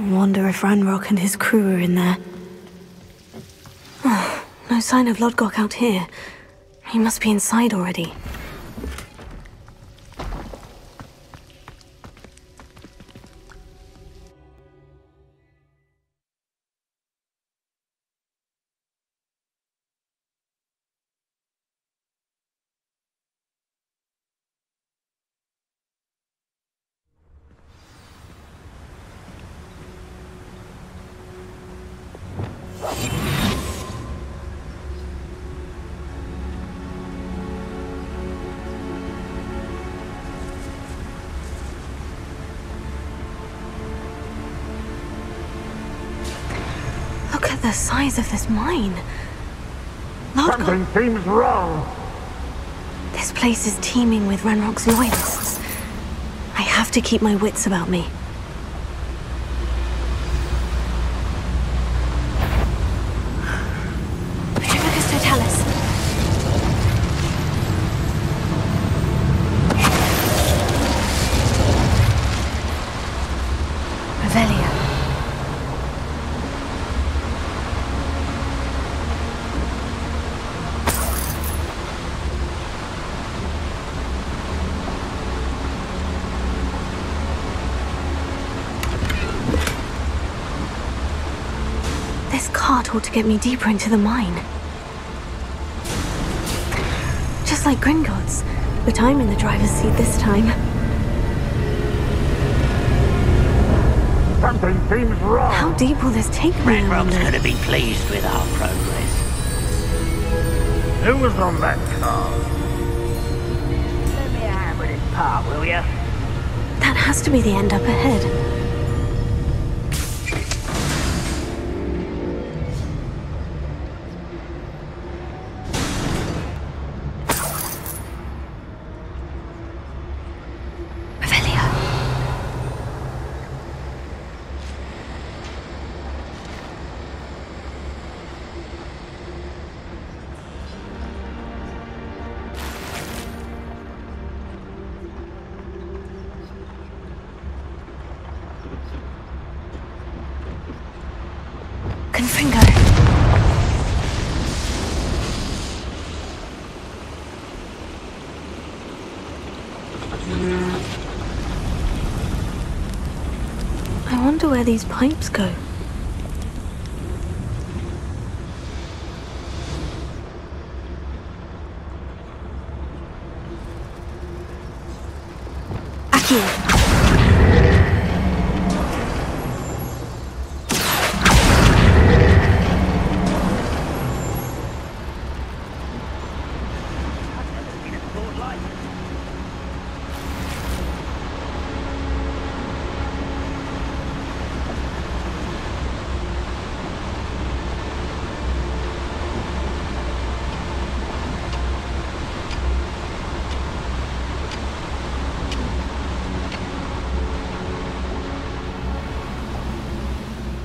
Wonder if Ranrock and his crew are in there. Oh, no sign of Lodgok out here. He must be inside already. Look at the size of this mine. Something seems wrong. This place is teeming with Ranrock's loyalists. I have to keep my wits about me. Petrificus totalis. Revelia. This cart ought to get me deeper into the mine. Just like Gringotts, but I'm in the driver's seat this time. Something seems wrong. How deep will this take me? Ranrock's going to be pleased with our progress. Who was on that car? Let me have with this part, will ya? That has to be the end up ahead. Confringo. I wonder where these pipes go. Accio.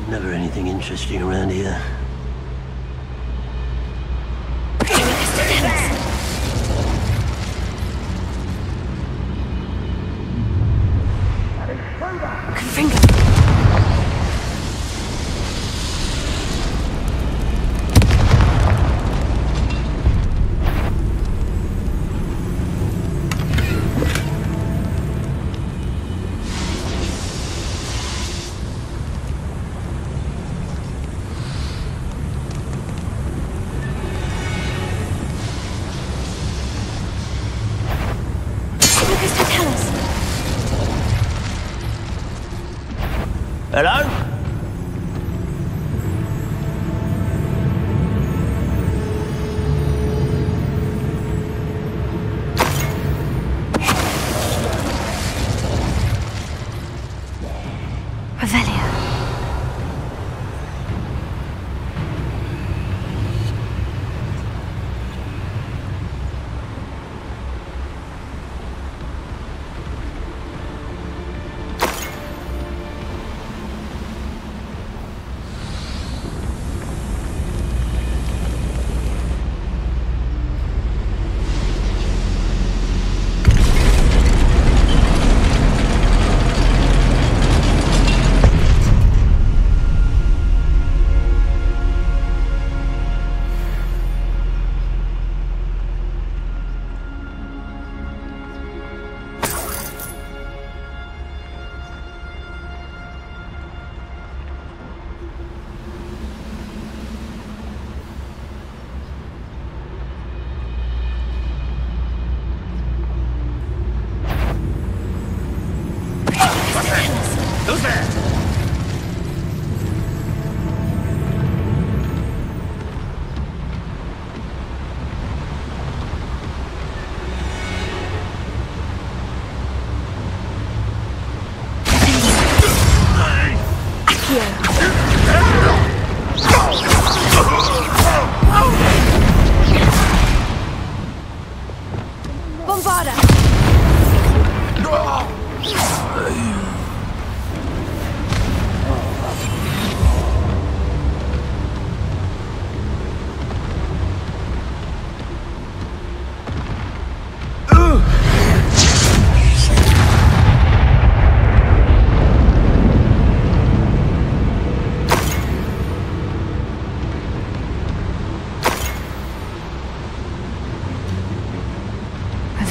Never anything interesting around here. Hello? Revelia.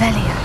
Revelio.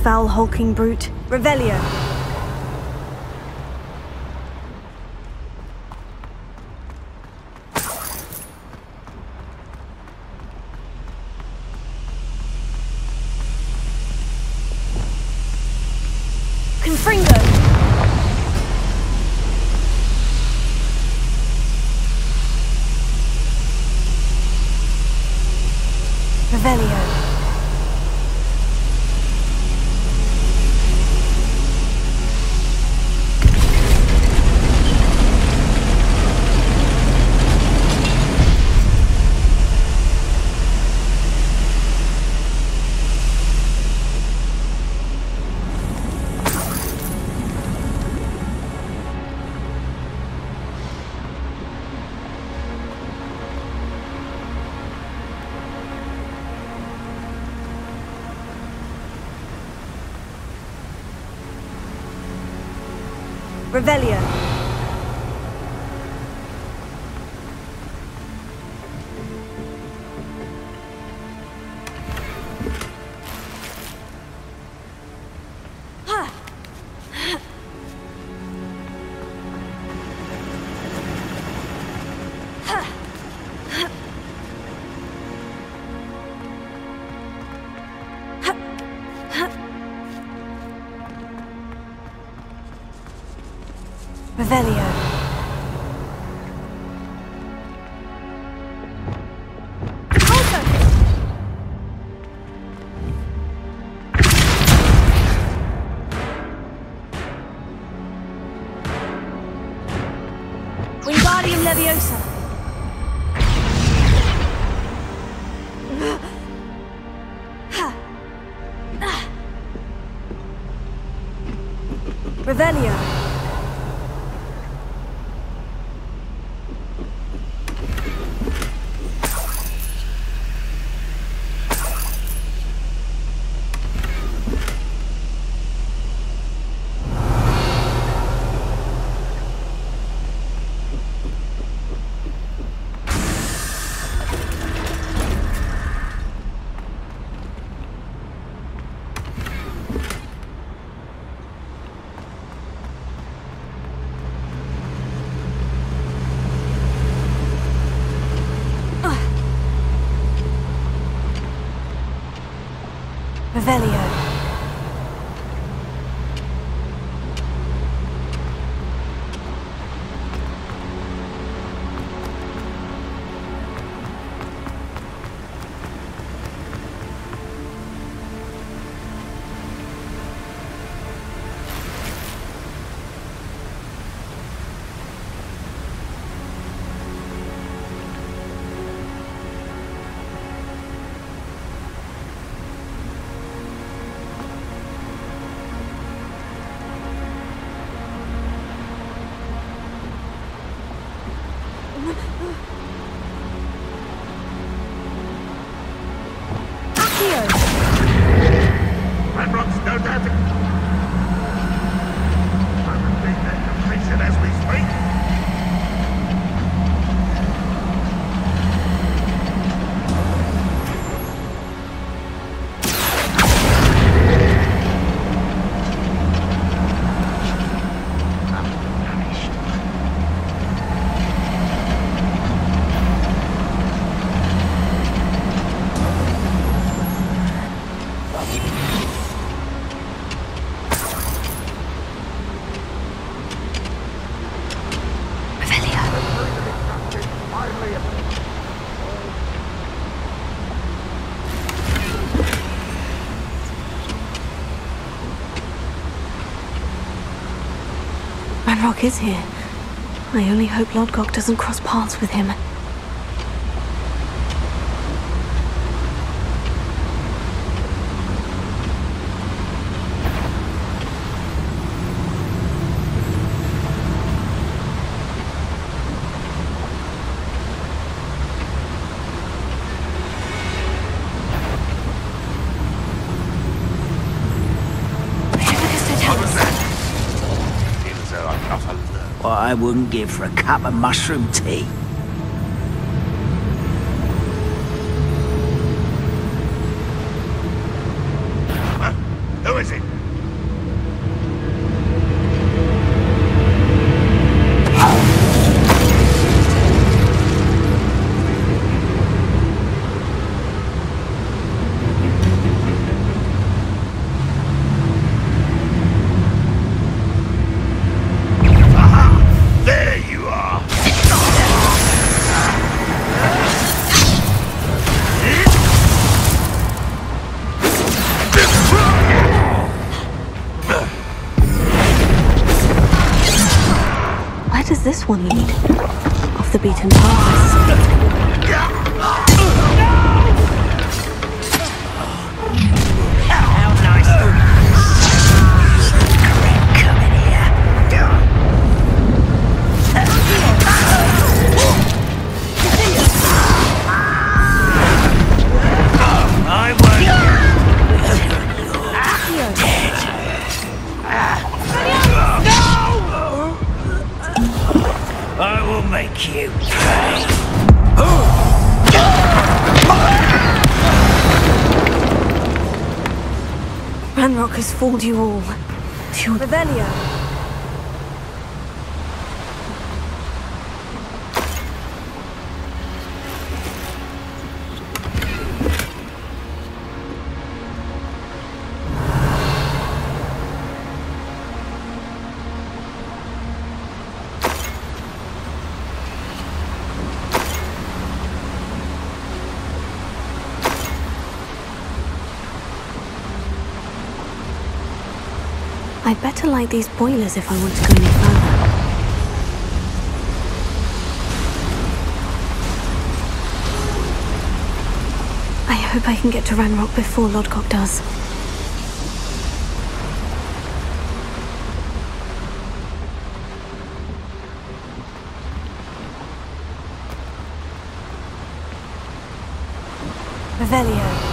Foul hulking brute. Revelio. Confringo. Revelio. Revelio. Revelio. Wingardium Leviosa. Revelio. Revelio. Ranrock's no doubt. I'm being that completion as we speak. Ranrock is here. I only hope Lodgok doesn't cross paths with him. What I wouldn't give for a cup of mushroom tea. Who is it? Where does this one lead? Off the beaten paths. I will make you pay. Ranrock has fooled you all. To Revelio. I'd better light these boilers if I want to go any further. I hope I can get to Ranrock before Lodgok does. Revelio.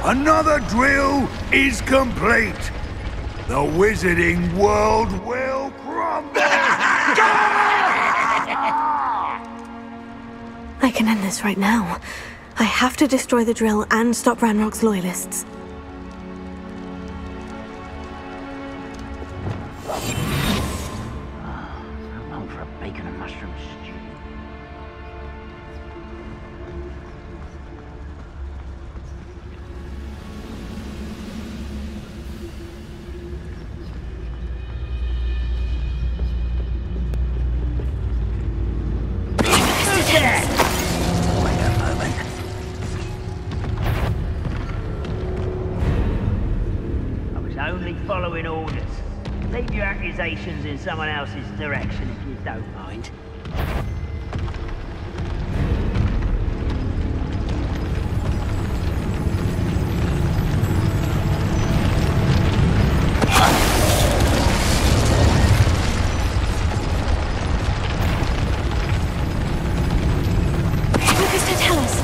Another drill is complete. The wizarding world will crumble. I can end this right now. I have to destroy the drill and stop Ranrock's loyalists. I'm home for a bacon and mushroom stew. Following orders. Leave your accusations in someone else's direction if you don't mind. Focus to tell us.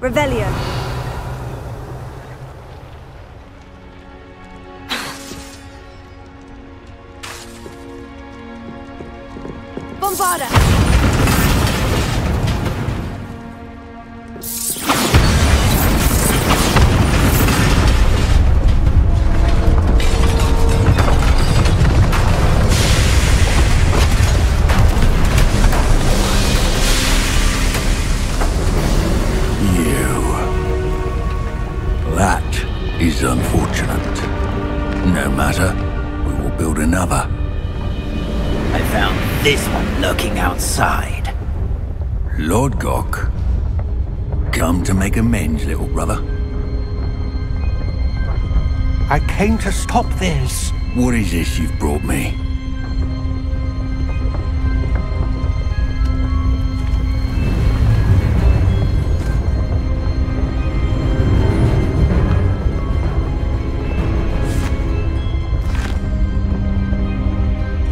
Revelio. Bombarda! build another. I found this one lurking outside. Lodgok. Come to make amends, little brother. I came to stop this. What is this you've brought me?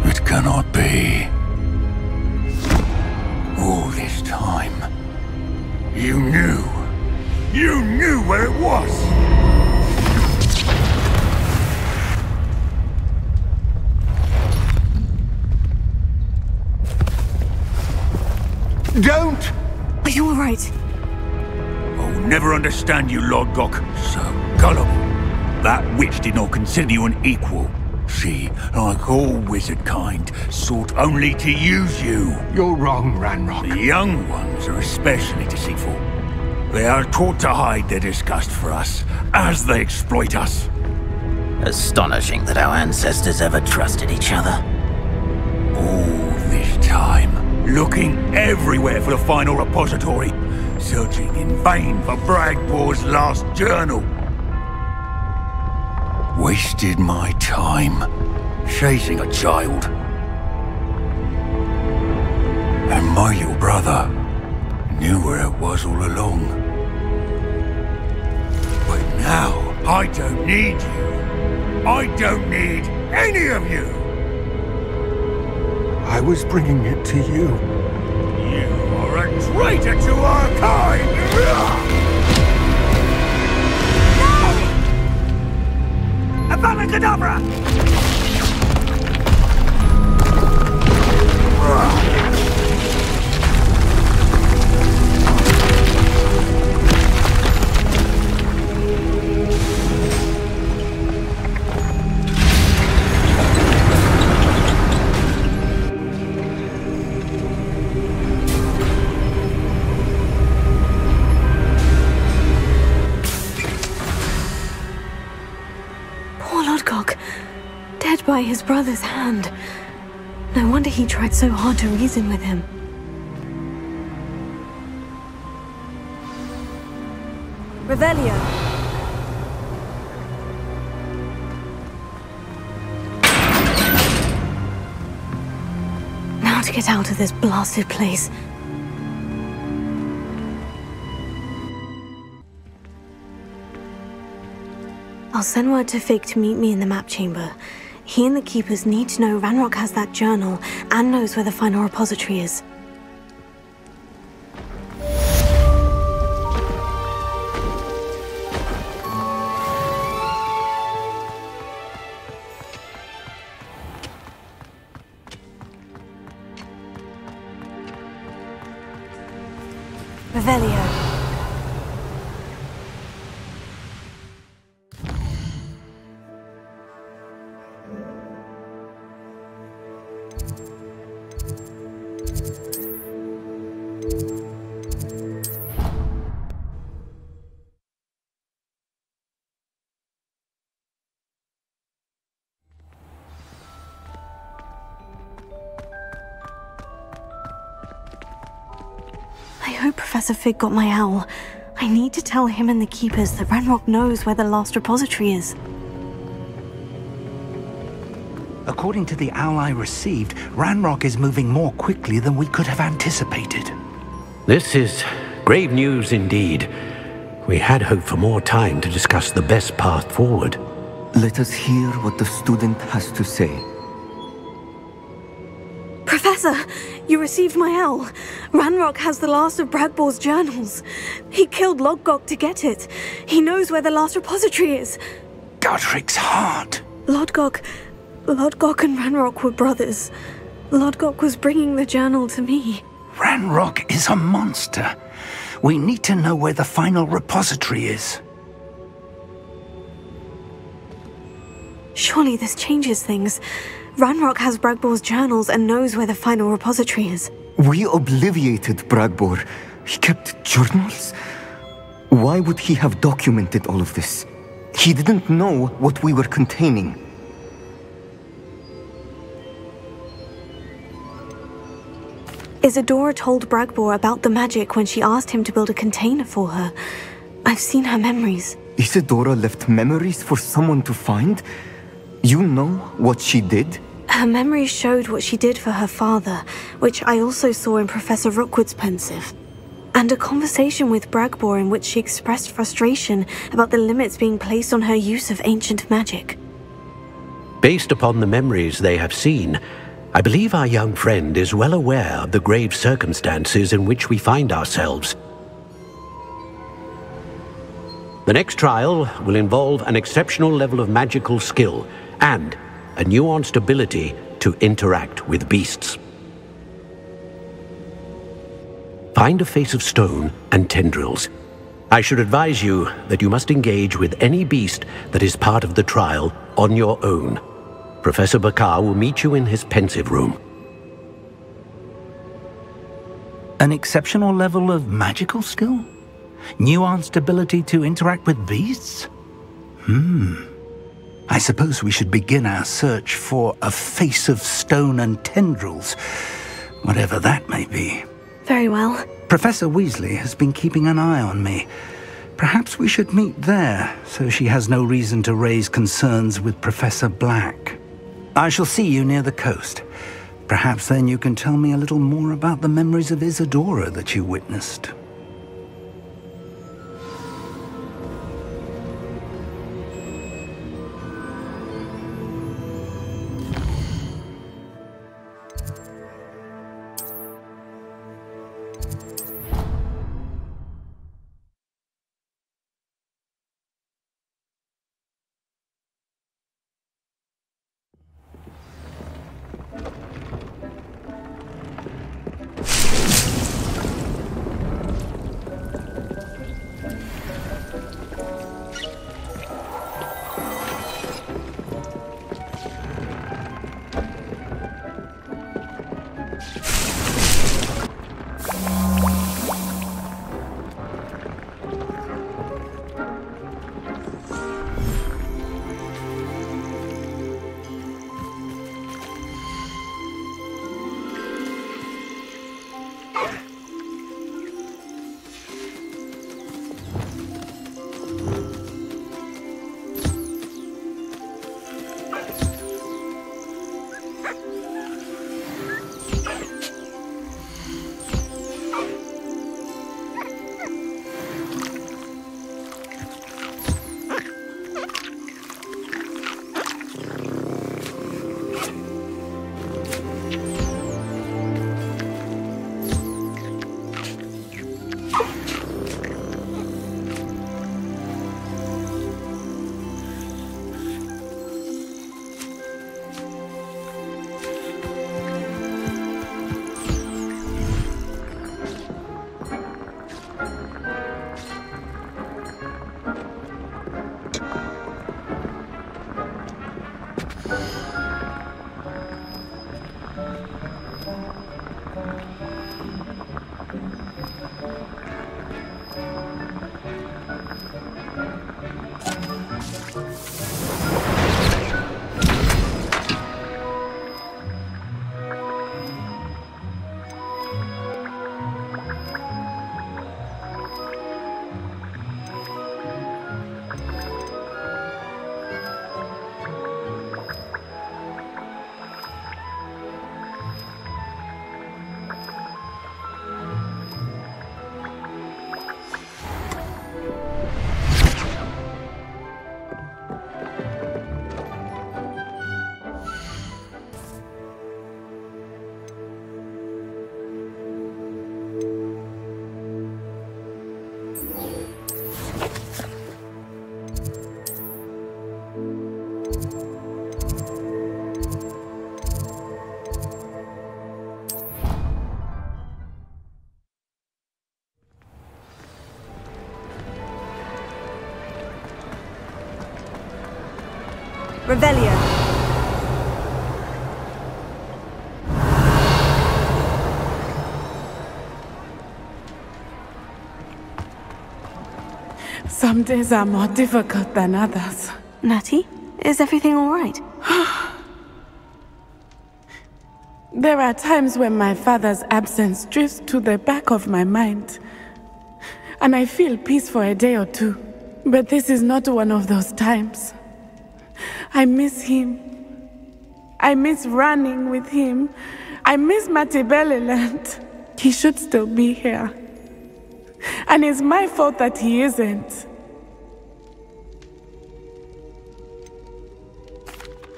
It cannot be. All this time. You knew. You knew where it was! Don't! Are you alright? I'll never understand you, Lodgok. So gullible. That witch did not consider you an equal. She, like all wizard kind, sought only to use you. You're wrong, Ranrock. The young ones are especially deceitful. They are taught to hide their disgust for us, as they exploit us. Astonishing that our ancestors ever trusted each other. All this time, looking everywhere for the final repository, searching in vain for Bragbor's last journal. Wasted my time, chasing a child. And my little brother knew where it was all along. But now, I don't need you. I don't need any of you. I was bringing it to you. You are a traitor to our kind! Avada Kedavra! Dead by his brother's hand. No wonder he tried so hard to reason with him. Revelio. Now to get out of this blasted place. I'll send word to Fig to meet me in the map chamber. He and the Keepers need to know Ranrock has that journal and knows where the final repository is. Revelio. I hope Professor Fig got my owl. I need to tell him and the Keepers that Ranrock knows where the last repository is. According to the owl I received, Ranrock is moving more quickly than we could have anticipated. This is grave news indeed. We had hoped for more time to discuss the best path forward. Let us hear what the student has to say. Professor, you received my owl. Ranrock has the last of Bragbor's journals. He killed Lodgok to get it. He knows where the last repository is. Godric's heart. Lodgok and Ranrock were brothers. Lodgok was bringing the journal to me. Ranrock is a monster. We need to know where the final repository is. Surely this changes things. Ranrock has Bragbor's journals and knows where the final repository is. We obliviated Bragbor. He kept journals? Why would he have documented all of this? He didn't know what we were containing. Isadora told Bragbor about the magic when she asked him to build a container for her. I've seen her memories. Isadora left memories for someone to find? You know what she did? Her memories showed what she did for her father, which I also saw in Professor Rookwood's pensive. And a conversation with Bragbor in which she expressed frustration about the limits being placed on her use of ancient magic. Based upon the memories they have seen, I believe our young friend is well aware of the grave circumstances in which we find ourselves. The next trial will involve an exceptional level of magical skill and a nuanced ability to interact with beasts. Find a face of stone and tendrils. I should advise you that you must engage with any beast that is part of the trial on your own. Professor Bakar will meet you in his pensive room. An exceptional level of magical skill? Nuanced ability to interact with beasts? I suppose we should begin our search for a face of stone and tendrils, whatever that may be. Very well. Professor Weasley has been keeping an eye on me. Perhaps we should meet there, so she has no reason to raise concerns with Professor Black. I shall see you near the coast. Perhaps then you can tell me a little more about the memories of Isadora that you witnessed. Revelio. Some days are more difficult than others. Natty, is everything all right? There are times when my father's absence drifts to the back of my mind, and I feel peace for a day or two. But this is not one of those times. I miss him. I miss running with him. I miss Matibeleland. He should still be here. And it's my fault that he isn't.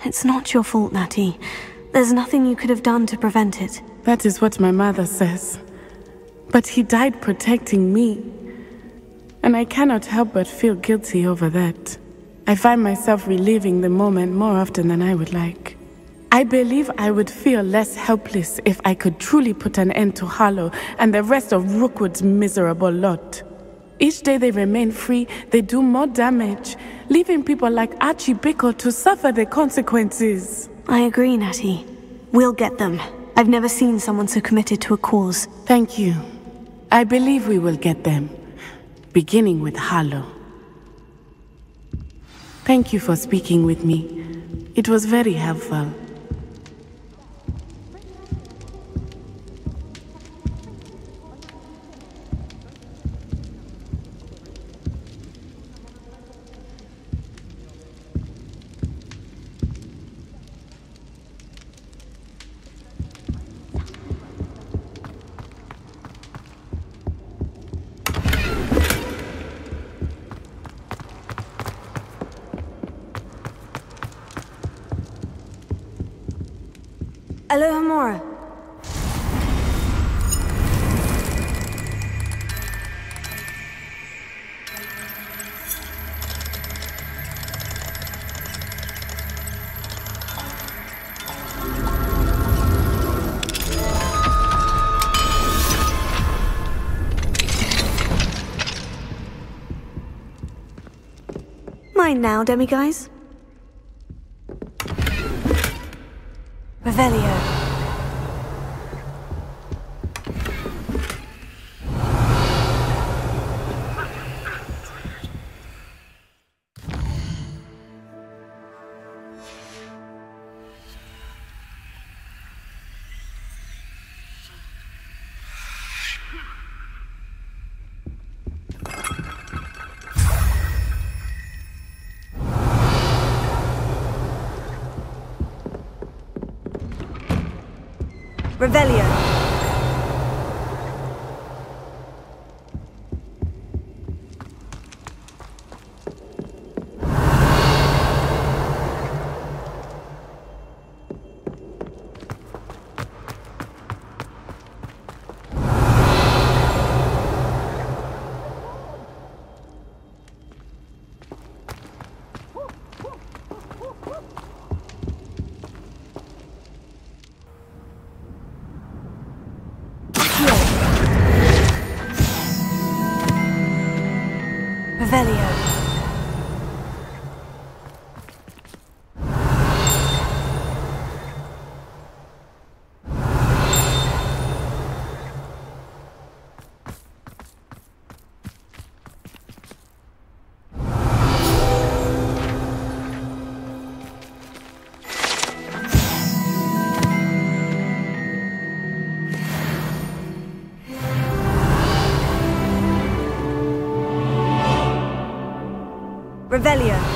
It's not your fault, Natty. There's nothing you could have done to prevent it. That is what my mother says. But he died protecting me. And I cannot help but feel guilty over that. I find myself reliving the moment more often than I would like. I believe I would feel less helpless if I could truly put an end to Harlow and the rest of Rookwood's miserable lot. Each day they remain free, they do more damage, leaving people like Archie Bickle to suffer the consequences. I agree, Natty. We'll get them. I've never seen someone so committed to a cause. Thank you. I believe we will get them, beginning with Harlow. Thank you for speaking with me. It was very helpful. Aloha Mora. Mine now, demiguise. Revelio. Revelio. Revelio. Revelio.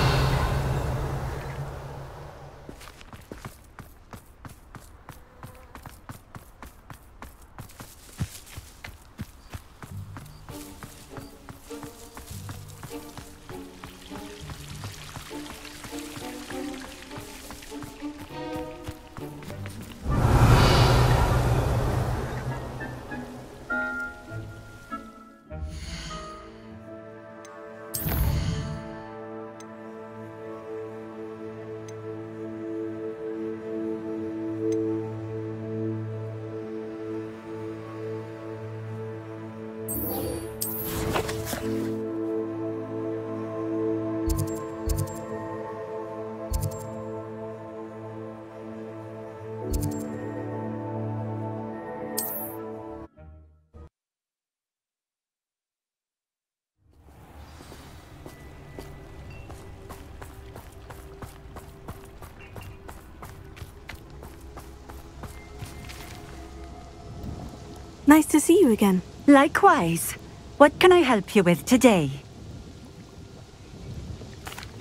Nice to see you again. Likewise. What can I help you with today?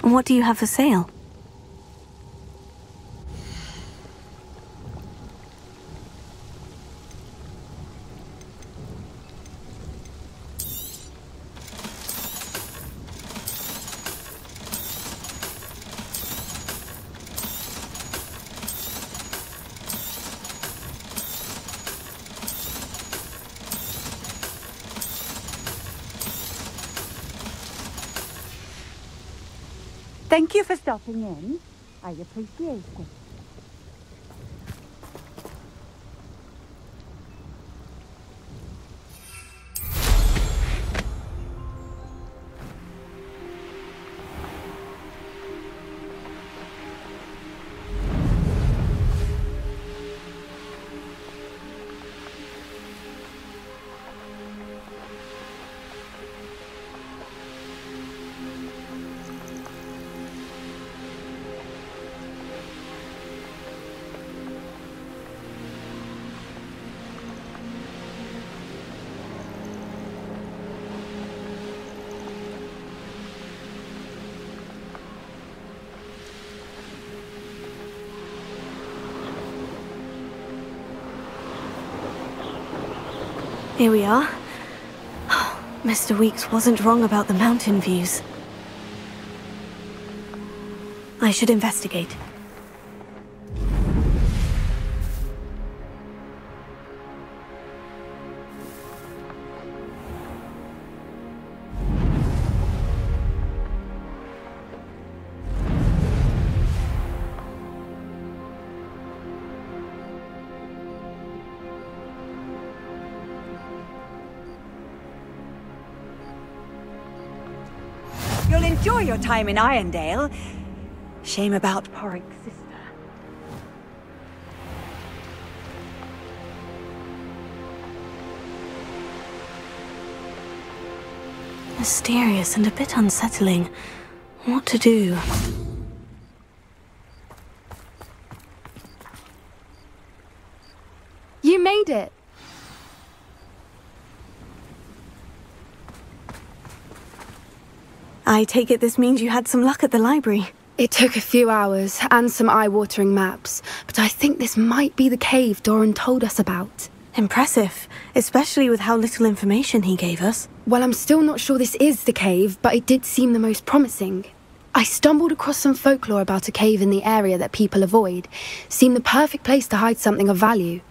And what do you have for sale? Thank you for stopping in. I appreciate it. Here we are. Mr. Weeks wasn't wrong about the mountain views. I should investigate. You'll enjoy your time in Irondale. Shame about Porrick's sister. Mysterious and a bit unsettling. What to do? You made it! I take it this means you had some luck at the library. It took a few hours and some eye-watering maps, but I think this might be the cave Doran told us about. Impressive, especially with how little information he gave us. Well, I'm still not sure this is the cave, but it did seem the most promising. I stumbled across some folklore about a cave in the area that people avoid. Seemed the perfect place to hide something of value.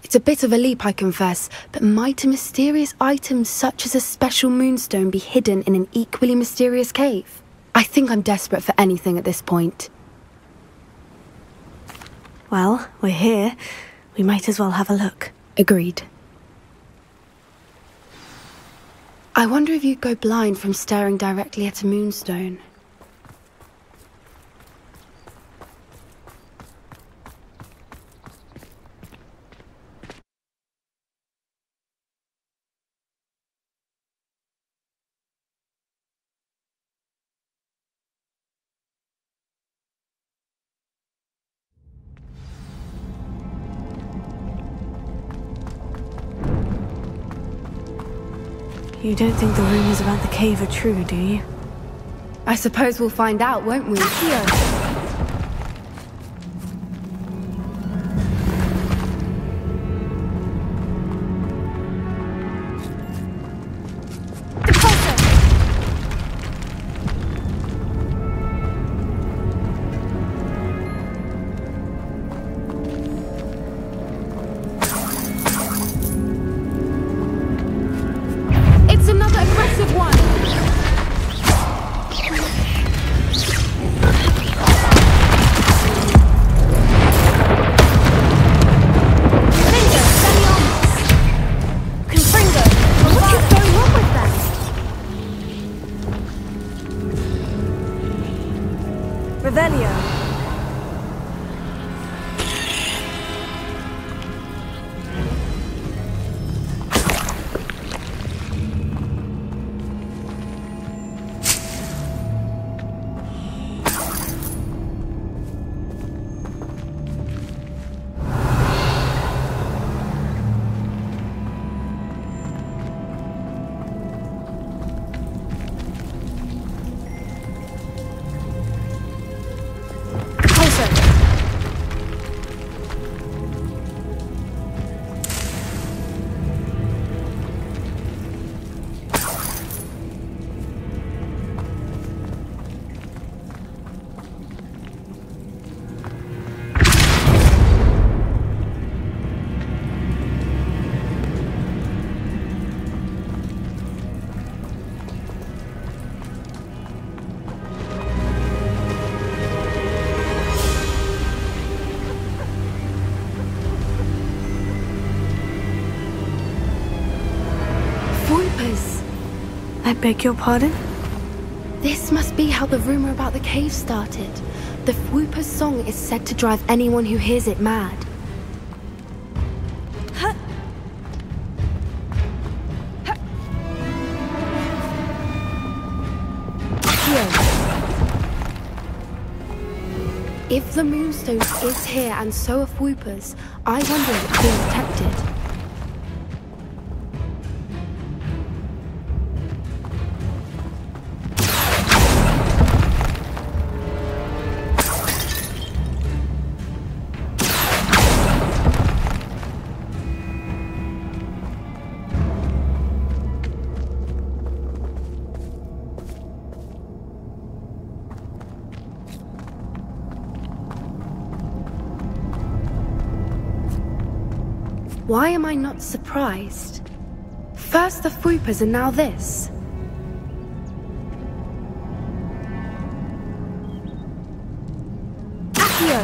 It's a bit of a leap, I confess, but might a mysterious item such as a special moonstone be hidden in an equally mysterious cave? I think I'm desperate for anything at this point. Well, we're here. We might as well have a look. Agreed. I wonder if you'd go blind from staring directly at a moonstone. You don't think the rumors about the cave are true, do you? I suppose we'll find out, won't we? I beg your pardon? This must be how the rumor about the cave started. The Whooper's song is said to drive anyone who hears it mad. If the Moonstone is here and so are Whoopers, I wonder if it's being protected. Why am I not surprised? First the Whoopers and now this. Accio!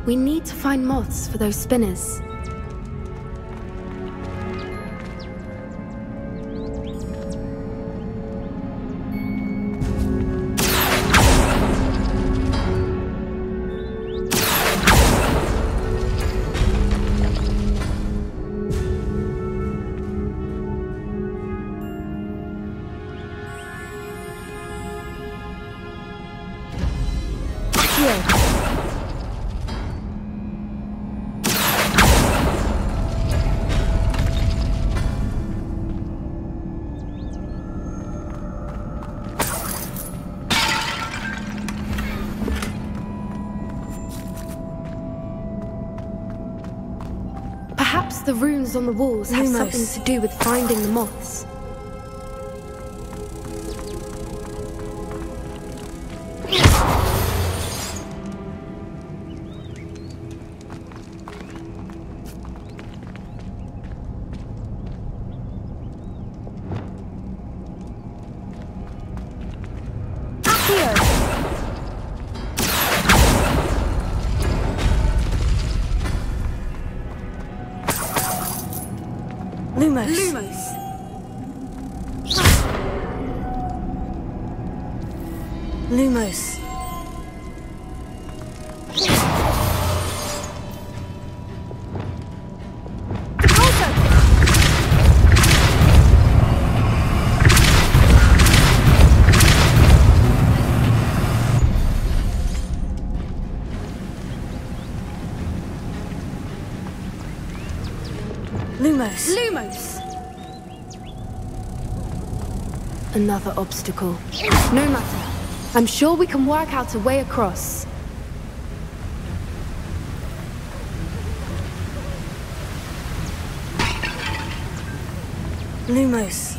We need to find moths for those spinners. Perhaps the runes on the walls have something to do with finding the moths. Lumos. Lumos. Lumos! Another obstacle. No matter. I'm sure we can work out a way across. Lumos.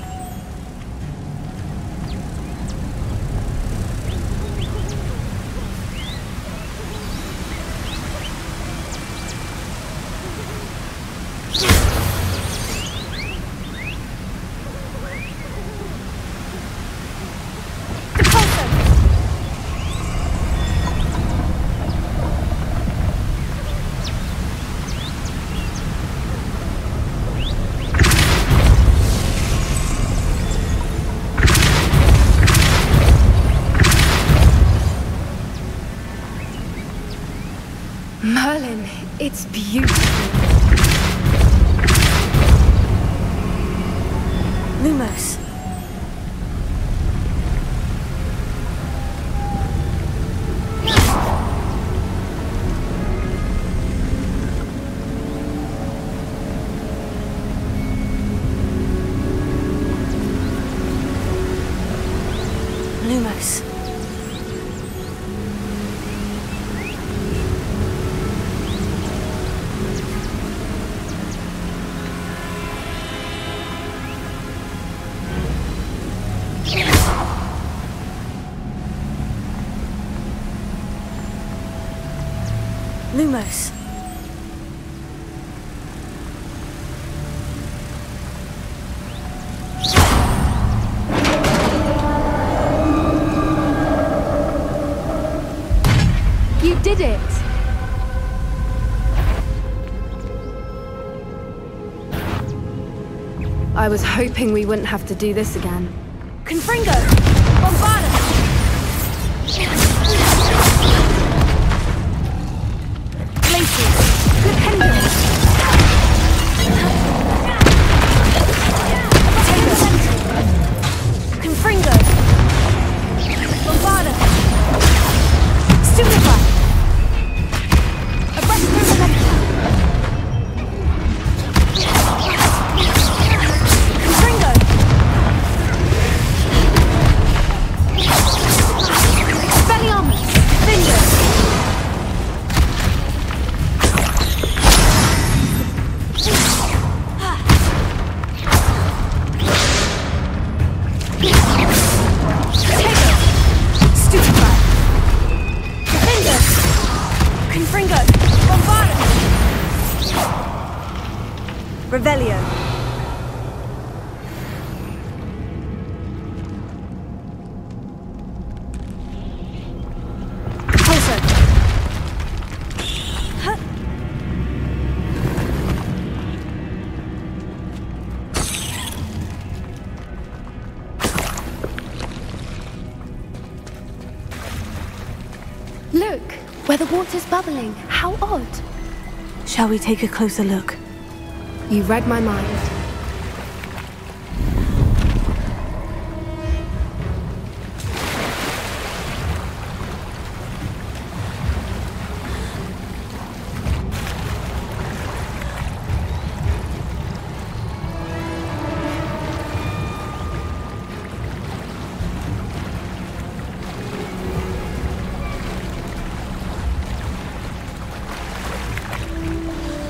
Merlin, it's beautiful. Lumos. Lumos. Lumos. You did it! I was hoping we wouldn't have to do this again. Confringo! Bombarda! Laces! Flipendo! Confringo! Bombarda! Stupefy! Abreast Confringo! Expelliarmus! Finger! Stupefy! Defender! Confringo! Bombarda! Revelio! Closer! Huh. Look, where the water's bubbling. How odd. Shall we take a closer look? You read my mind.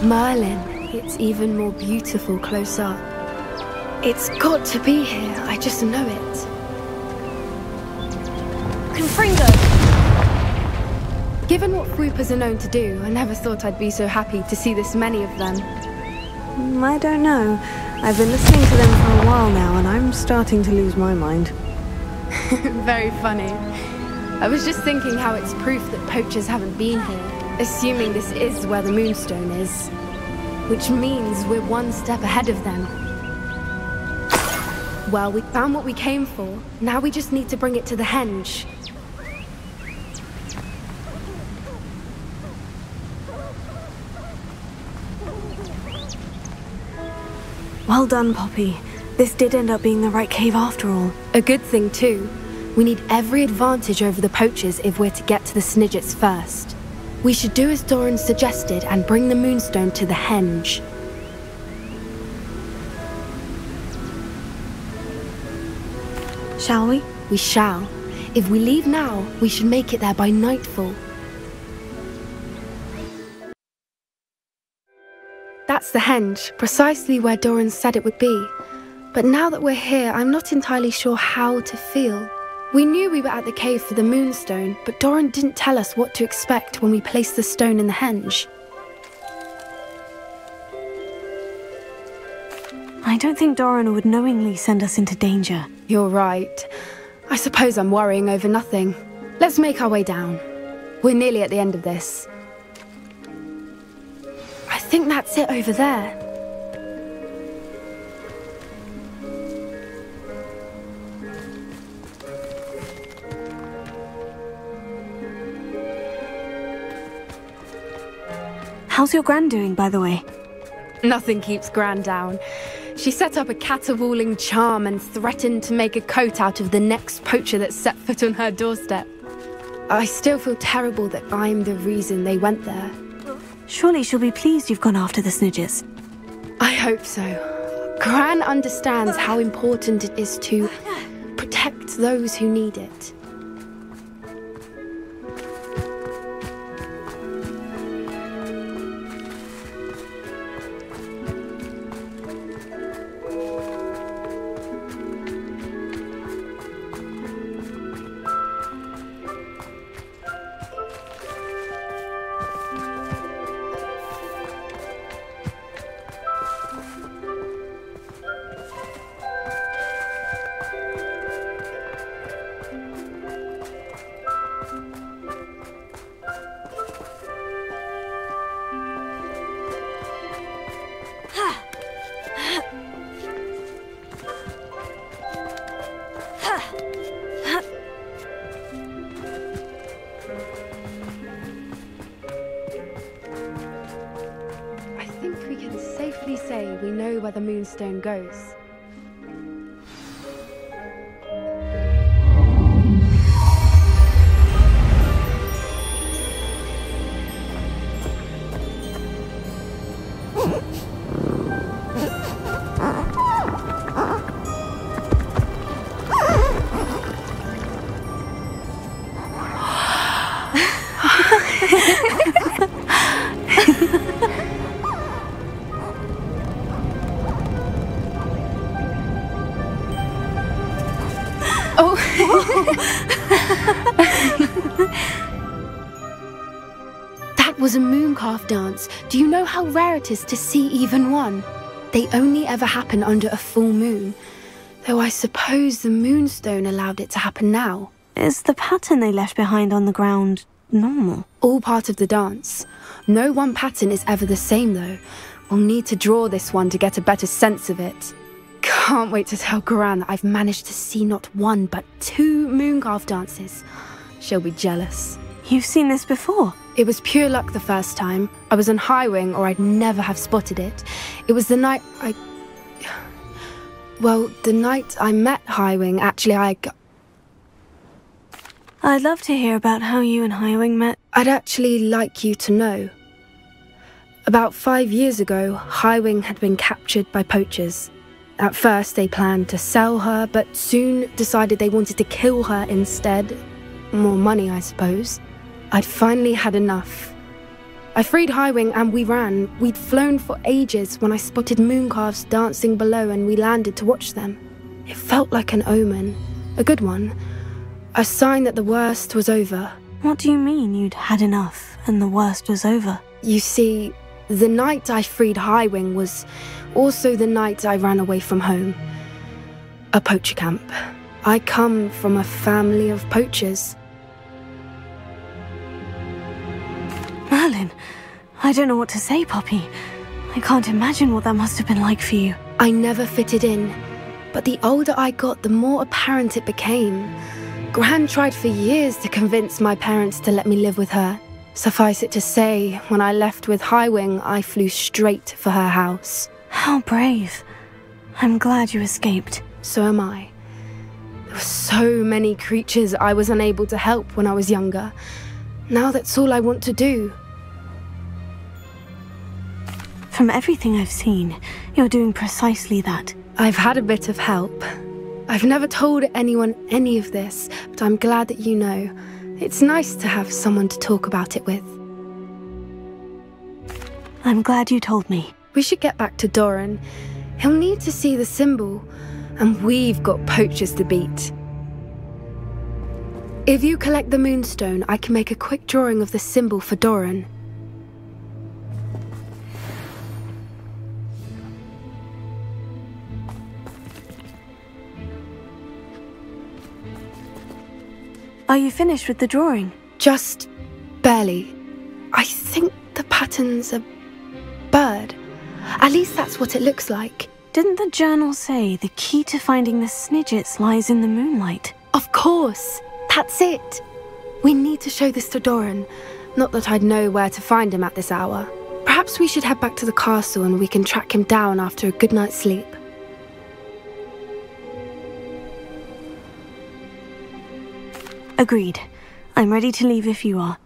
Merlin, it's even more beautiful close up. It's got to be here, I just know it. Confringo! Given what Fruipers are known to do, I never thought I'd be so happy to see this many of them. I don't know. I've been listening to them for a while now, and I'm starting to lose my mind. Very funny. I was just thinking how it's proof that poachers haven't been here, assuming this is where the Moonstone is. Which means we're one step ahead of them. Well, we found what we came for. Now we just need to bring it to the henge. Well done, Poppy. This did end up being the right cave after all. A good thing, too. We need every advantage over the poachers if we're to get to the Snidgets first. We should do as Doran suggested and bring the Moonstone to the henge. Shall we? We shall. If we leave now, we should make it there by nightfall. That's the henge, precisely where Doran said it would be. But now that we're here, I'm not entirely sure how to feel. We knew we were at the cave for the Moonstone, but Doran didn't tell us what to expect when we placed the stone in the henge. I don't think Doran would knowingly send us into danger. You're right. I suppose I'm worrying over nothing. Let's make our way down. We're nearly at the end of this. I think that's it over there. How's your Gran doing, by the way? Nothing keeps Gran down. She set up a caterwauling charm and threatened to make a coat out of the next poacher that set foot on her doorstep. I still feel terrible that I'm the reason they went there. Surely she'll be pleased you've gone after the Snidgets. I hope so. Gran understands how important it is to protect those who need it. where the moonstone goes. That was a mooncalf dance. Do you know how rare it is to see even one? They only ever happen under a full moon. Though I suppose the moonstone allowed it to happen now. Is the pattern they left behind on the ground normal? All part of the dance. No one pattern is ever the same though. We'll need to draw this one to get a better sense of it. Can't wait to tell Gran that I've managed to see not one but 2 mooncalf dances. She'll be jealous. You've seen this before? It was pure luck the first time. I was on Highwing or I'd never have spotted it. It was the night the night I met Highwing, actually I'd love to hear about how you and Highwing met. I'd actually like you to know. About 5 years ago, Highwing had been captured by poachers. At first they planned to sell her, but soon decided they wanted to kill her instead. More money, I suppose. I'd finally had enough. I freed Highwing and we ran. We'd flown for ages when I spotted mooncalves dancing below and we landed to watch them. It felt like an omen. A good one. A sign that the worst was over. What do you mean you'd had enough and the worst was over? You see, the night I freed Highwing was also the night I ran away from home. A poacher camp. I come from a family of poachers. Merlin, I don't know what to say, Poppy. I can't imagine what that must have been like for you. I never fitted in, but the older I got, the more apparent it became. Gran tried for years to convince my parents to let me live with her. Suffice it to say, when I left with Highwing, I flew straight for her house. How brave. I'm glad you escaped. So am I. There were so many creatures I was unable to help when I was younger. Now that's all I want to do. From everything I've seen, you're doing precisely that. I've had a bit of help. I've never told anyone any of this, but I'm glad that you know. It's nice to have someone to talk about it with. I'm glad you told me. We should get back to Doran. He'll need to see the symbol, and we've got poachers to beat. If you collect the moonstone, I can make a quick drawing of the symbol for Doran. Are you finished with the drawing? Just barely. I think the pattern's a bird. At least that's what it looks like. Didn't the journal say the key to finding the Snidgets lies in the moonlight? Of course. That's it. We need to show this to Doran. Not that I'd know where to find him at this hour. Perhaps we should head back to the castle and we can track him down after a good night's sleep. Agreed. I'm ready to leave if you are.